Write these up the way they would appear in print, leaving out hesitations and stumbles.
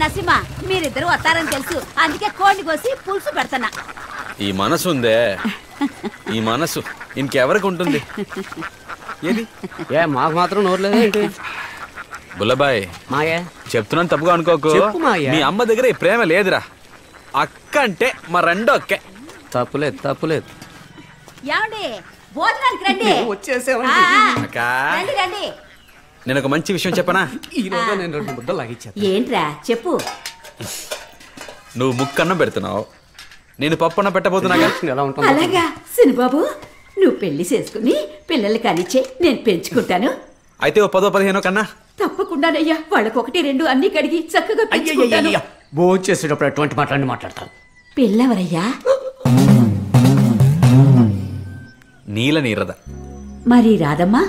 నరసింహ మీరిద్దరు వస్తారని తెలుసు, అందుకే కోడిని కోసి పులుసు పెడతానా. ఈ మనసు ఉందే, ఈ మనసు ఇంకెవరికి ఉంటుంది? ఏది ఏ మాకు మాత్రం నోర్లేదు. బుల్లబాయ్ మాయా చెప్తున్నాను, తప్పుగా అనుకోకు. మీ అమ్మ దగ్గర ఈ ప్రేమ లేదురా. అక్క అంటే మా రెండో అక్కే. తప్పులేదు తప్పులేదు. ఏమండి భోజనానికి రండి. రండి. నేను ఒక మంచి విషయం చెప్పనా? ఏంట్రా చెప్పు. నువ్వు ముక్కన్నం పెడుతున్నావు, నేను పప్పన్నం పెట్టబోతున్నాగా. అలాగా సినిబాబు, నువ్వు పెళ్లి చేసుకుని పిల్లలు కానిచ్చే, నేను పెంచుకుంటాను. అయితే ఓ 10-15 కన్నా. తప్పకుండానయ్యా, వాళ్ళకొకటి రెండు అన్ని కడిగి చక్కగా పెంచుకుంటాను. భోజనం చేసేటప్పుడు అటువంటి మాట్లాడతావు. పిల్లవరయ్యా? నీల నీరద. మరి రాధమ్మా?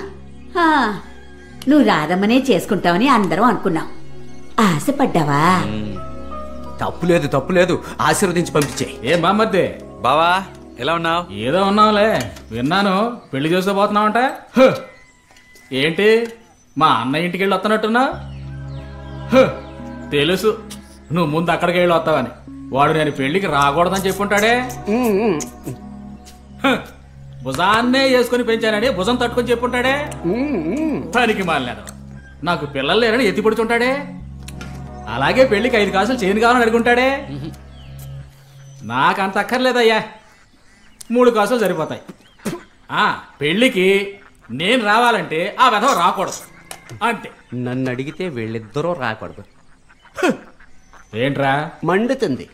నువ్వు రాధమ్మనే చేసుకుంటావని అందరం అనుకున్నాం. ఆశపడ్డావా? తప్పులేదు తప్పులేదు, ఆశీర్వదించి పంపించే. ఏ బామ్మద్దే బావా, ఎలా ఉన్నావు? ఏదో ఉన్నావులే, విన్నాను పెళ్లి చేసుకోబోతున్నావంట. ఏంటి మా అన్న ఇంటికి వెళ్ళి వస్తున్నట్టున్నా? తెలుసు నువ్వు ముందు అక్కడికి వెళ్ళి వస్తావని. వాడు నేను పెళ్లికి రాకూడదని చెప్పుంటాడే. భుజాన్నే వేసుకుని పెంచానని భుజం తట్టుకొని చెప్పుంటాడే. పనికి మాలేదు, నాకు పిల్లలు లేరని ఎత్తి పడుతుంటాడే. అలాగే పెళ్లికి 5 కాసులు చేయను కావాలని అడుగుంటాడే. నాకంత అక్కర్లేదయ్యా, 3 కాసులు సరిపోతాయి. పెళ్లికి నేను రావాలంటే ఆ వెధవ రాకూడదు అంతే. నన్ను అడిగితే వీళ్ళిద్దరూ రాకూడదు. ఏంట్రా మండుతుంది?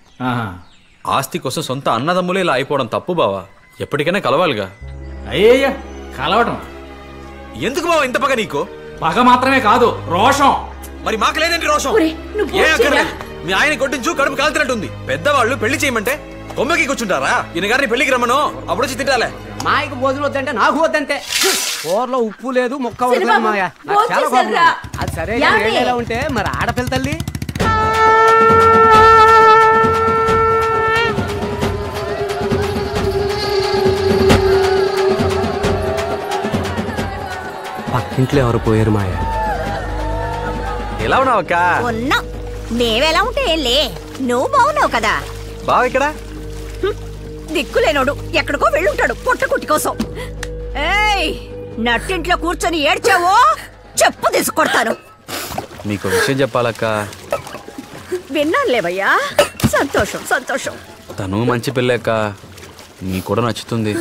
ఆస్తి కోసం సొంత అన్నదమ్ములే ఇలా అయిపోవడం తప్పు బావా. ఎప్పటికైనా కలవాలిగా. అయ్యయ్యా, కలవటం ఎందుకు బావా ఇంత పగ నీకు? పగ మాత్రమే కాదు, రోషం. మరి మాకు లేదండి రోషం. మీ ఆయన కొట్టించు, కడుపు కాల్తున్నట్టుంది. పెద్దవాళ్ళు పెళ్లి చేయమంటే కొమ్మకి కూర్చుంటారా? ఈయన గారిని పెళ్లికి రమ్మను, అప్పుడు వచ్చి తింటాలే. మాయకు భోజనం వద్దంటే నాకు వద్దంతే. కూరలో ఉప్పు లేదు, ముక్క వద్దు మాయా. అది సరే ఎలా ఉంటే మరి ఆడపిల్ల తల్లి. పక్కింట్లో ఎవరు పోయారు మాయా? ఎలా ఉన్నావు అక్క? ఉన్నా. మేవెలా ఉంటే ఏంలే, నువ్వు బాగున్నావు కదా. బావ ఇక్కడ దిక్కులేనోడు ఎక్కడికో వెళ్ళుంటాడు పొట్ట కుట్టి కోసం. ఏయ్, నట్టింట్లో కూర్చొని ఏడ్చావో చెప్పు తీసుకొడతాను. నీకు విషయం చెప్పాలక్క. విన్నానులేవయ్యా, సంతోషం సంతోషం. తను మంచి పెళ్ళక్క, నీ కూడా నచ్చుతుంది.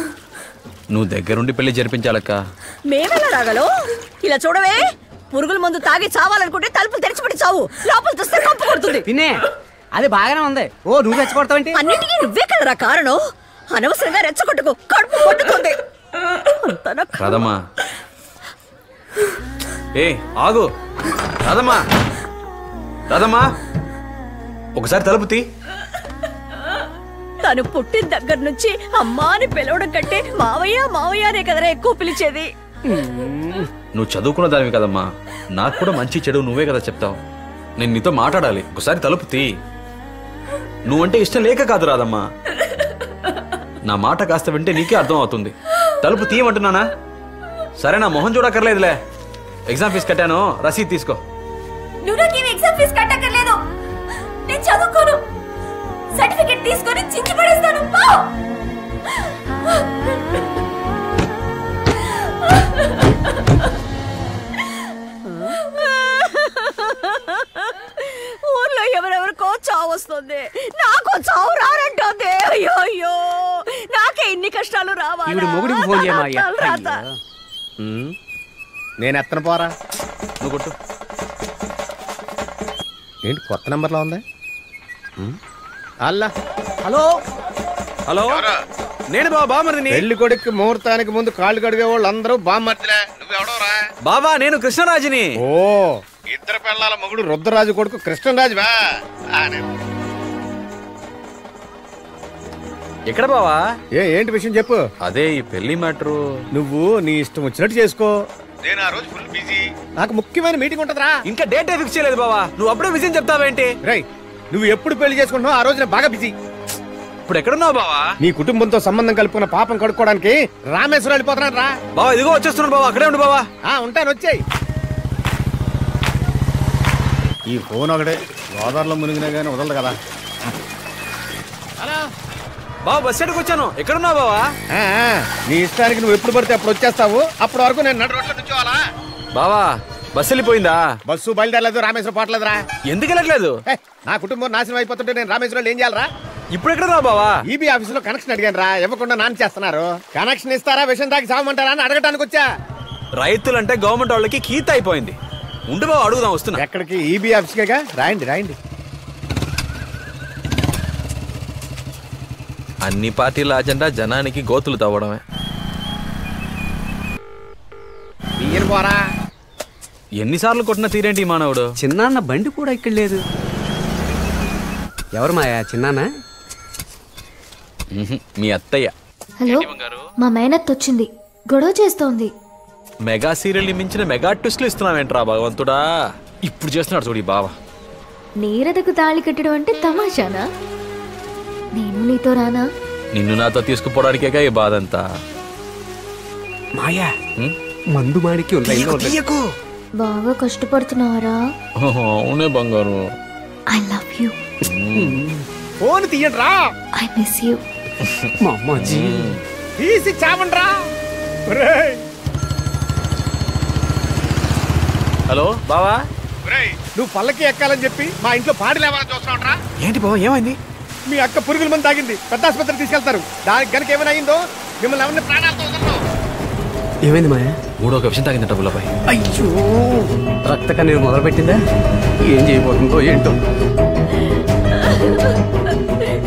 నువ్వు దగ్గరుండి పెళ్లి జరిపించాలక్క. మేమెలా రాగలో? ఇలా చూడవే, పురుగుల మందు తాగి చావాలనుకుంటే తలుపులు తెరిచిపెట్టి చావు, లోపల చూస్తే కంపు కొడుతుంది. తినే అది బాగానే ఉంది. ఓ నువ్వు రెచ్చగొడతావంటే? అన్నిటికీ నువ్వే కదరా కారణం. అనవసరంగా రెచ్చగొట్టుకో, కడుపు కొట్టుతుంది. రాదమ్మా, ఏ ఆగు. రాదమ్మా, రాదమ్మా, ఒకసారి తలుపు తీ. తను పుట్టిన దగ్గర నుంచి అమ్మా అని పిలవడం కంటే మావయ్య మావయ్య అనే కదరా ఎక్కువ పిలిచేది. నువ్వు చదువుకున్న దానివి కదమ్మా, నాకు కూడా మంచి చెడు నువ్వే కదా చెప్తావు. నేను నీతో మాట్లాడాలి, ఒకసారి తలుపు తీ. నువ్వంటే ఇష్టం లేక కాదు రాదమ్మా, నా మాట కాస్త వింటే నీకే అర్థం అవుతుంది. తలుపు తీయమంటున్నానా? సరే, నా మొహం చూడక్కర్లేదులే. ఎగ్జామ్ ఫీజు కట్టాను, రసీదు తీసుకో. నువ్వు నాకేం ఎగ్జామ్ ఫీజు కట్టక్కర్లేదు, నేను చదువుకోను. సర్టిఫికెట్ తీసుకొని చించి పడేస్తాను. ఊర్లో ఎవరెవరికో చావు వస్తుంది, నాకు చావు రానంటుంది. అయ్యో అయ్యో, నాకే ఇన్ని కష్టాలు రావాలి. నేను ఎత్తన పోరా, నువ్వు కొట్టు. ఏంటి కొత్త నెంబర్లో ఉంది? అల్లా, హలో హలో, నేను బామర్దిని. పెళ్లి కొడుకు ముహూర్తానికి ముందు కాళ్ళు కడిగే వాళ్ళు అందరూ బామర్దిలే. నువ్వెవడోరా? బాబా, నేను కృష్ణరాజుని. ఓ, ఇద్దరు పిల్లల మగుడు రుద్రరాజు కొడుకు కృష్ణరాజు బా. ఎక్కడ బావా? ఏంటి విషయం చెప్పు. అదే ఈ పెళ్లి మ్యాటరు. నువ్వు నీ ఇష్టం వచ్చినట్టు చేసుకో. నేను ఆ రోజు ఫుల్ బిజీ, నాకు ముఖ్యమైన మీటింగ్ ఉంటదిరా. ఇంకా డేట్ ఫిక్స్ చేయలేదు బావా, నువ్వు అప్పుడే విషయం చెప్తావేంటి? రై, నువ్వు ఎప్పుడు పెళ్లి చేసుకుంటున్నావు ఆ రోజు నేను బాగా బిజీ. ఇప్పుడు ఎక్కడున్నావు బావా? నీ కుటుంబంతో సంబంధం కలుపుకున్న పాపం కడుక్కోవడానికి రామేశ్వరం వెళ్ళిపోతున్నాను రా. బావా, ఇదిగో వచ్చేస్తున్నాను బావా, అక్కడే ఉండు బావా. ఉంటాను, వచ్చాయి. ఈ ఫోన్ ఒకటే గోదావరిలో మునిగినా కానీ వదలదు కదా. బావ బస్ స్టాండ్కి వచ్చాను. ఎక్కడున్నావు బావా? నీ ఇష్టానికి నువ్వు ఎప్పుడు పడితే అప్పుడు వచ్చేస్తావు. అప్పటి వరకు నేను నడు రోడ్లో నుంచోవాలా? బావా బస్సు వెళ్ళిపోయిందా? బస్సు బయలుదేరలేదు, రామేశ్వరం పోవట్లేదురా. ఎందుకు వెళ్ళట్లేదు? నా కుటుంబం నాశనం అయిపోతుంటే నేను రామేశ్వరంలో ఏం చేయాలరా? ఇప్పుడు ఎక్కడ బావా? ఈబీ ఆఫీసులో కనెక్షన్ అడిగాను రా, ఇవ్వకుండా నాన్న చేస్తున్నారు. కనెక్షన్ ఇస్తారా విషయం తాకి సాగమంటారా అని అడగటానికి వచ్చా. రైతులంటే గవర్నమెంట్ వాళ్ళకి కీత అయిపోయింది. ఉండు బావ అడుగుదాం, వస్తున్నా. ఎక్కడికి? ఈబీ ఆఫీస్కేగా. రాయండి రాయండి. అన్ని పార్టీల అజెండా జనానికి గోతులు తవ్వడమే. బియ్యం పోరా. ఎన్నిసార్లు కొట్టిన తీరేంటి ఈ మానవుడు? చిన్నాన్న బండి కూడా ఇక్కడ లేదు. ఎవరు మాయా? చిన్నానా? మీ అత్తయ్య. హలో, మా మేనత్ వచ్చింది, గొడవ చేస్తోంది. మెగా సీరియల్ మించిన మెగా ట్విస్ట్లు ఇస్తున్నావేంట్రా భగవంతుడా. ఇప్పుడు చేస్తున్నాడు చూడు ఈ బావ. నీరదకు తాళి కట్టడం అంటే తమాషానా? నేను నీతో రానా? నిన్ను నాతో తీసుకుపోవడానికేగా ఈ బాధ అంతా. మాయా మందు మాడికి బాగా కష్టపడుతున్నారా? అవునే బంగారు. I love you. ఫోన్ తీయండి రా. I miss you. మా అమ్మాజీ తీసి చావండి రా. హలో బావా. నువ్వు పల్లకి ఎక్కాలని చెప్పి మా ఇంట్లో పాడి లేవాలని చూస్తున్నావు రా. ఏంటి బావ ఏమైంది? మీ అక్క పురుగుల మంది తాగింది, పెద్ద ఆసుపత్రికి తీసుకెళ్తారు. దానికి గనక ఏమైనా అయిందో మిమ్మల్ని ఎవరిని ప్రాణాలతో వదలరు. ఏమైంది మాయా? మూడో ఒక విషయం తాగిందట బుల్లబాయ్. అయ్యో, రక్త కన్నీరు మొదలు పెట్టిందా? ఏం చేయబోతుందో ఏంటో.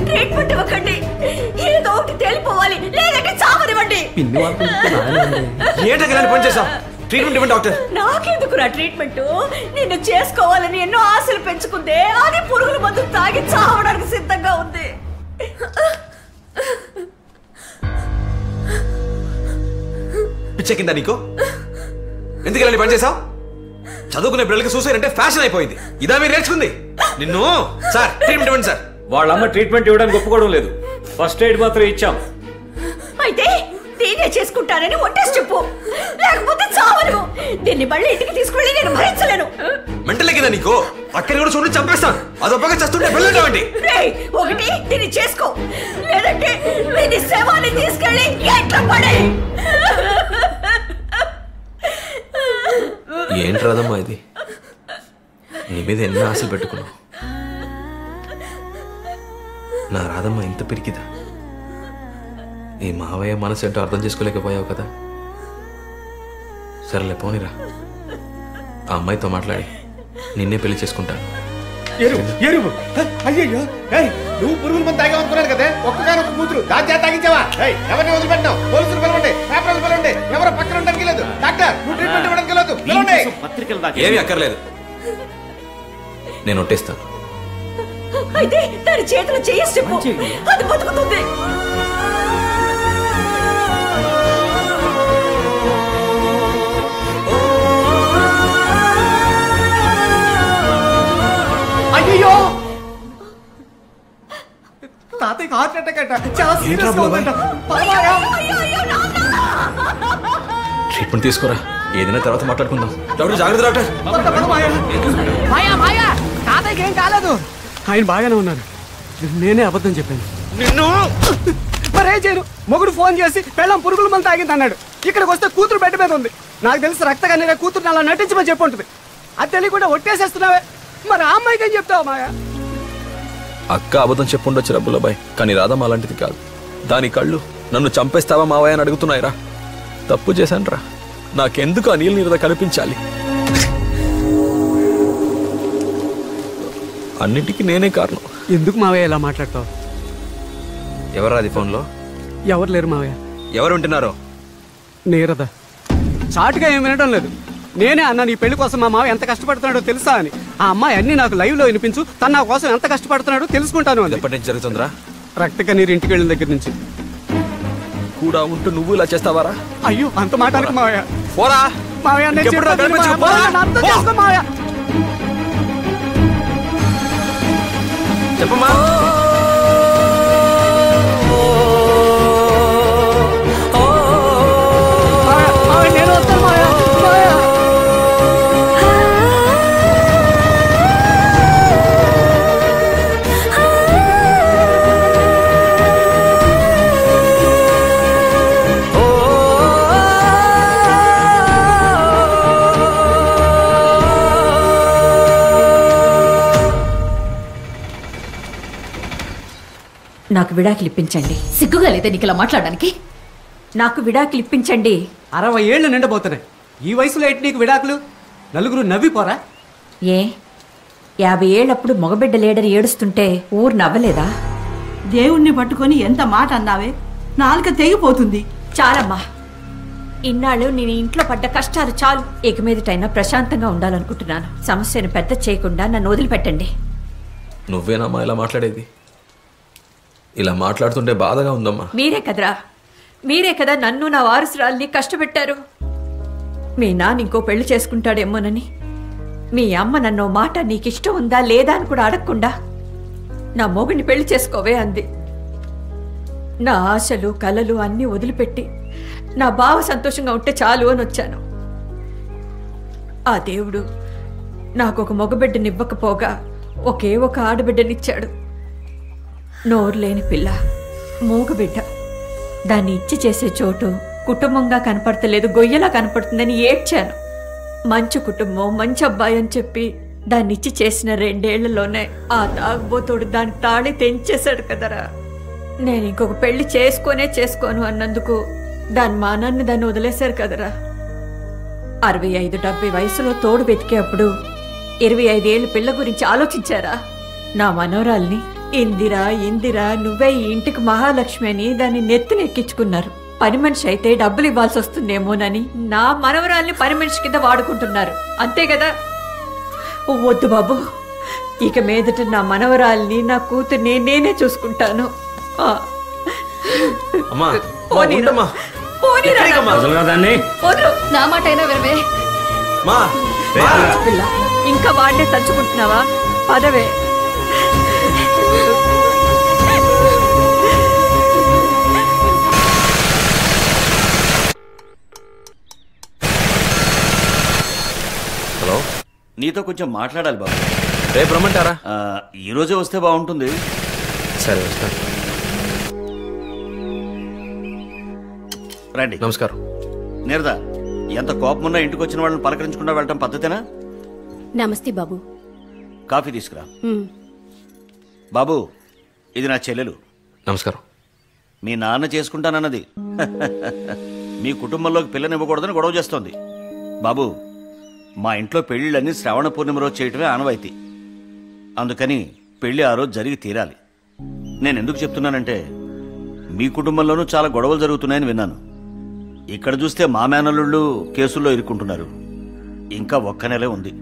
ట్రీట్మెంట్ ఇవ్వకండి, ఏదో ఒకటి తేలిపోవాలి, లేదంటే చావనివ్వండి. పిన్ని ఏంటో పని చేసావు? ట్రీట్మెంట్ ఇవ్వండి డాక్టర్. నాకెందుకురా ట్రీట్మెంట్? నిన్ను చేసుకోవాలని ఎన్నో ఆశలు పెంచుకుందే, అది పురుగుల మందు తాగి చావడానికి సిద్ధంగా ఉంది. పిచ్చెక్కిందా నీకు? ఎందుకు ఇలా పని చేసావు? చదువుకునే పిల్లలకి సూసైడ్ అంటే ఫ్యాషన్ అయిపోయింది. ఇదా మీరు నేర్చుకుంది? నిన్ను సార్ ట్రీట్మెంట్ ఇవ్వండి సార్. వాళ్ళమ్మ ట్రీట్మెంట్ ఇవ్వడానికి ఒప్పుకోవడం లేదు. ఫస్ట్ ఎయిడ్ మాత్రం ఇచ్చాం. అయితే దీన్నే చేసుకుంటానని ఒట్టేసి చెప్పు, లేకపోతే చావను. దీన్ని మళ్ళీ ఇంటికి తీసుకెళ్ళి నేను భరించలేను. మెంటల్ ఎక్కిందా నీకు? అక్కడి కూడా చూడండి చంపేస్తాను. అదొప్పగా చేస్తుంటే వెళ్ళండి. ఒకటి దీన్ని చేసుకో, లేదంటే దీన్ని శవాన్ని తీసుకెళ్ళి ఎట్లా పడే. ఏంటి రాదమ్మా ఇది? నీ మీద ఎన్నో ఆశలు పెట్టుకున్నావు. నా రాదమ్మా ఇంత పిరికిదా? ఈ మావయ్య మనసు ఏంటో అర్థం చేసుకోలేకపోయావు కదా. సరేలే పోనీరా, ఆ అమ్మాయితో మాట్లాడి నిన్నే పెళ్లి చేసుకుంటాను. ఎరువు అయ్యో, నువ్వు పురుగుల మంది తాగామనుకున్నాను కదా. ఒక్కగానే ఒక కూతురు దాని తాగించావా? ఎవరిని వదిలిపెట్టావు? పోలీసులు పిలవండి, పేపర్లు పిలవండి. ఎవరో పక్కన ఉండడానికి లేదు. డాక్టర్ నువ్వు ట్రీట్మెంట్ ఇవ్వడానికి లేదు. పిలవండి. ఏమి అక్కర్లేదు, నేను ఒట్టేస్తాను. అయితే దాని చేతిలో చేసి చెప్పు, అది బతుకుతుంది. అయ్యో, తాతయ్యకి హార్ట్ అటాక్ అట. చాలా సీరియస్ గా ఉందంట. ట్రీట్మెంట్ తీసుకోరా, ఏదైనా తర్వాత మాట్లాడుకుందాం. డాక్టర్ జాగ్రత్త డాక్టర్. తాతయ్యకి ఏం కాలేదు, ఆయన బాగానే ఉన్నారు. నేనే అబద్ధం చెప్పాను. నిన్ను మరేం చేయను? మొగుడు ఫోన్ చేసి పెళ్ళం పురుగుల మంది తాగింది అన్నాడు. ఇక్కడికి వస్తే కూతురు బెడ్ మీద ఉంది. నాకు తెలిసి రక్త కన్నీరే కూతురు అలా నటించమని చెప్పి ఉంటుంది. అది తెలియకుండా ఒట్టేసేస్తున్నావే. మరి ఆ అమ్మాయికి ఏం చెప్తావు మాయా? అక్క అబద్ధం చెప్పుండొచ్చు రబ్బులబాయ్, కానీ రాధమ్మ అలాంటిది కాదు. దాని కళ్ళు నన్ను చంపేస్తావా మావయ్య అని అడుగుతున్నాయిరా. తప్పు చేశానురా, నాకెందుకు అనిల్ నీరద కనిపించాలి? అన్నిటికీ నేనే కారణం. ఎందుకు మావయ్య ఇలా మాట్లాడతావు? ఎవరాది ఫోన్లో? ఎవరు లేరు మావయ్య. ఎవరు ఉంటున్నారో? నీరద. చాటుగా ఏం వినడం లేదు. నేనే అన్నా నీ పెళ్లి కోసం మా మావ ఎంత కష్టపడుతున్నాడో తెలుసా అని. ఆ అమ్మాయి అన్ని నాకు లైవ్ లో వినిపించు, తన నా కోసం ఎంత కష్టపడుతున్నాడో తెలుసుకుంటాను అని. ఎప్పటి నుంచి జరుగుతుందిరా? రక్త కన్నీరు ఇంటికి వెళ్ళిన దగ్గర నుంచి. కూడా ఉంటూ నువ్వు ఇలా చేస్తావారా? అయ్యో, అంత మాటానికి మావయ్య. పోరా మావయ్య, నేను ఇంకెప్పుడు చెప్పేది కనిపించు, మావయ్య. పోరా. నన్ను అర్థం చేసుకో మావయ్య. చెప్పమ్మా. మావయ్య, నేను వస్తాను మావయ్య. మావయ్య. నాకు విడాకులు ఇప్పించండి. సిగ్గుగా లేదా నీకు ఇలా మాట్లాడడానికి? నాకు విడాకులు ఇప్పించండి. 60 ఏళ్ళు నిండబోతున్నాయి. ఈ వయసులో ఏంటి నీకు విడాకులు? నలుగురు నవ్విపోరా? ఏ 50 ఏళ్ళప్పుడు మగబిడ్డ లేడని ఏడుస్తుంటే ఊరు నవ్వలేదా? దేవుణ్ణి పట్టుకొని ఎంత మాట అన్నావే, నాలుక తెగిపోతుంది. చాలమ్మా, ఇన్నాళ్ళు నేను ఇంట్లో పడ్డ కష్టాలు చాలు. ఇక మీదటైనా ప్రశాంతంగా ఉండాలనుకుంటున్నాను. సమస్యను పెద్ద చేయకుండా నన్ను వదిలిపెట్టండి. నువ్వేనమ్మా ఇలా మాట్లాడేది? ఇలా మాట్లాడుతుంటే బాధగా ఉందమ్మా. మీరే కదా నన్ను నా వారసురాల్ని కష్టపెట్టారు. మీ నాన్న ఇంకో పెళ్లి చేసుకుంటాడేమోనని, మీ అమ్మ నన్ను మాట నీకిష్టం ఉందా లేదా అని కూడా అడగకుండా నా మొగుడిని పెళ్లి చేసుకోవే అంది. నా ఆశలు కలలు అన్నీ వదిలిపెట్టి నా బావ సంతోషంగా ఉంటే చాలు అని వచ్చాను. ఆ దేవుడు నాకు ఒక మగబిడ్డనివ్వకపోగా ఒకే ఒక ఆడబిడ్డనిచ్చాడు. నోరు లేని పిల్ల, మూగబిడ్డ. దాన్ని ఇచ్చి చేసే చోటు కుటుంబంగా కనపడతలేదు, గొయ్యలా కనపడుతుందని ఏడ్చాను. మంచి కుటుంబం, మంచి అబ్బాయి అని చెప్పి దాన్ని ఇచ్చి చేసిన 2 ఏళ్లలోనే ఆ తాగుబోతోడు దాని తాళి తెంచేశాడు కదరా. నేను ఇంకొక పెళ్లి చేసుకోను అన్నందుకు దాని మానాన్ని దాన్ని వదిలేశారు కదరా. 65-70 వయసులో తోడు వెతికేప్పుడు 25 ఏళ్ళ పిల్ల గురించి ఆలోచించారా? నా మనవరాల్ని ఇందిరా నువ్వే ఈ ఇంటికి మహాలక్ష్మి అని దాన్ని నెత్తినెక్కించుకున్నారు. పని మనిషి అయితే డబ్బులు ఇవ్వాల్సి వస్తుందేమోనని నా మనవరాల్ని పని మనిషి కింద వాడుకుంటున్నారు. అంతే కదా? వద్దు బాబు, ఇక మీదట నా మనవరాల్ని, నా కూతుర్ని నేనే చూసుకుంటాను. నా మాట అయినా వినవే. పిల్ల, ఇంకా వాడినే తలుచుకుంటున్నావా? పదవే. హలో, నీతో కొంచెం మాట్లాడాలి బాబు. రేపు రమ్మంటారా? ఈ రోజే వస్తే బాగుంటుంది. సరే వస్తాను. రండి. నమస్కారం. నీరద, ఎంత కోపమున్నా ఇంటికి వచ్చిన వాళ్ళని పలకరించకుండా వెళ్ళటం పద్ధతేనా? నమస్తే బాబు. కాఫీ తీసుకురా. బాబు, ఇది నా చెల్లెలు. నమస్కారం. మీ నాన్న చేసుకుంటానన్నది మీ కుటుంబంలోకి పిల్లనివ్వకూడదని గొడవ చేస్తోంది. బాబు, మా ఇంట్లో పెళ్ళిళ్ళన్నీ శ్రావణ పూర్ణిమ రోజు చేయటమే ఆనవాయితీ. అందుకని పెళ్లి ఆ రోజు జరిగి తీరాలి. నేను ఎందుకు చెప్తున్నానంటే, మీ కుటుంబంలోనూ చాలా గొడవలు జరుగుతున్నాయని విన్నాను. ఇక్కడ చూస్తే మా మేనల్లుళ్ళు కేసుల్లో ఇరుక్కుంటున్నారు. ఇంకా 1 నెలే ఉంది.